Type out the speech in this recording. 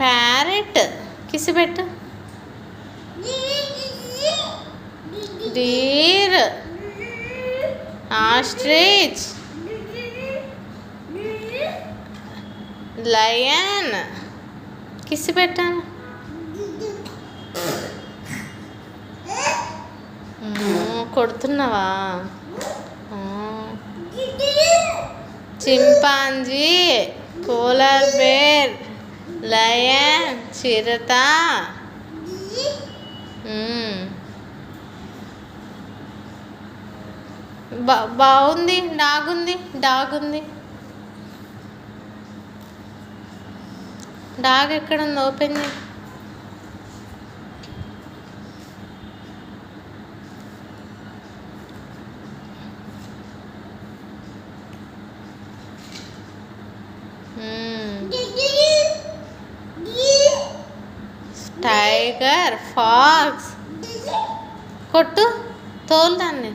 Parrot కిసి పెట్టు. Deere, ostrich, lion కిసి పెట్టాను. కొడుతున్నావా? చింపాంజీ, పోలార్ బేర్, లయన్, చిరుత. బాగుంది. డాగ్ ఉంది. డాగ్ ఎక్కడుంది? ఓపెన్ చేయి. Tiger, fox. కొట్టు, తోలుదాన్ని.